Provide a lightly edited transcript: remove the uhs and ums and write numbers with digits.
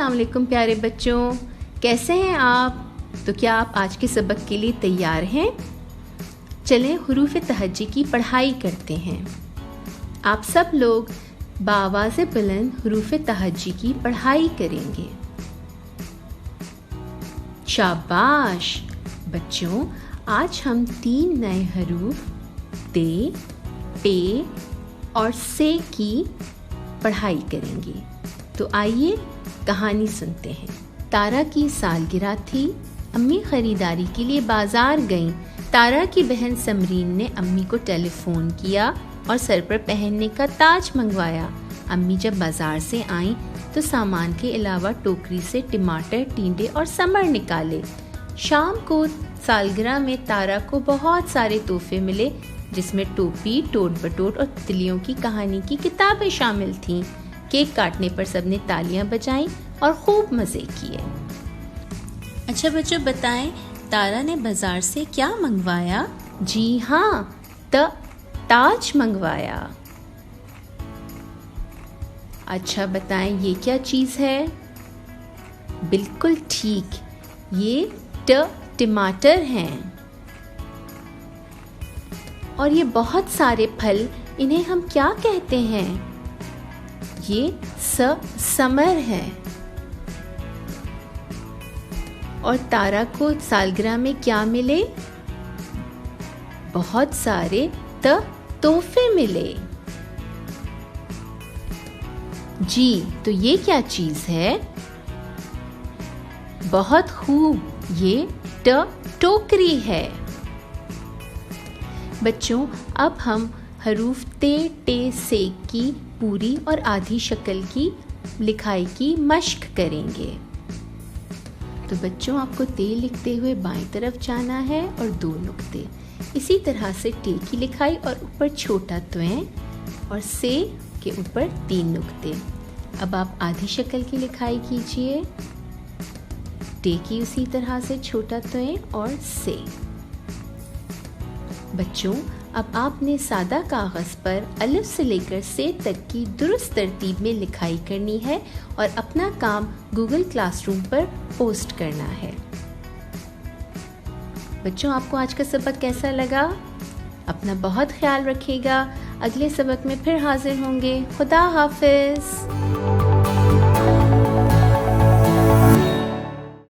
अस्सलाम वालेकुम प्यारे बच्चों, कैसे हैं आप? तो क्या आप आज के सबक के लिए तैयार हैं? चलें हुरूफ तहज्जी की पढ़ाई करते हैं। आप सब लोग बाआवाज़ बुलंद हुरूफ तहज्जी की पढ़ाई करेंगे। शाबाश बच्चों, आज हम 3 नए हरूफ ते, पे और से की पढ़ाई करेंगे। तो आइए कहानी सुनते हैं। तारा की सालगिरह थी। अम्मी खरीदारी के लिए बाजार गईं। तारा की बहन समरीन ने अम्मी को टेलीफोन किया और सर पर पहनने का ताज मंगवाया। अम्मी जब बाजार से आईं तो सामान के अलावा टोकरी से टमाटर, टींडे और समर निकाले। शाम को सालगिरह में तारा को बहुत सारे तोहफे मिले, जिसमें टोपी, टोट बटोट और तितलियों की कहानी की किताबें शामिल थीं। केक काटने पर सबने तालियां बजाईं और खूब मज़े किए। अच्छा बच्चों, बताएं तारा ने बाजार से क्या मंगवाया? जी हाँ, ताज मंगवाया। अच्छा बताएं ये क्या चीज़ है? बिल्कुल ठीक, ये टमाटर हैं। और ये बहुत सारे फल, इन्हें हम क्या कहते हैं? ये समर है। और तारा को सालगिरह में क्या मिले? बहुत सारे तोहफे मिले। जी, तो ये क्या चीज़ है? बहुत खूब, ये टोकरी है। बच्चों, अब हम हरूफ ते, टे, से की पूरी और आधी शक्ल की लिखाई की मश्क करेंगे। तो बच्चों, आपको ते लिखते हुए बाईं तरफ जाना है और 2 नुक्ते। इसी तरह से टे की लिखाई और ऊपर छोटा त्वें और से के ऊपर 3 नुक्ते। अब आप आधी शक्ल की लिखाई कीजिए। टे की उसी तरह से छोटा त्वें और से। बच्चों, अब आपने सादा कागज़ पर अलिफ से लेकर से तक की दुरुस्त तरतीब में लिखाई करनी है और अपना काम गूगल क्लासरूम पर पोस्ट करना है। बच्चों, आपको आज का सबक कैसा लगा? अपना बहुत ख्याल रखिएगा। अगले सबक में फिर हाजिर होंगे। खुदा हाफिज़।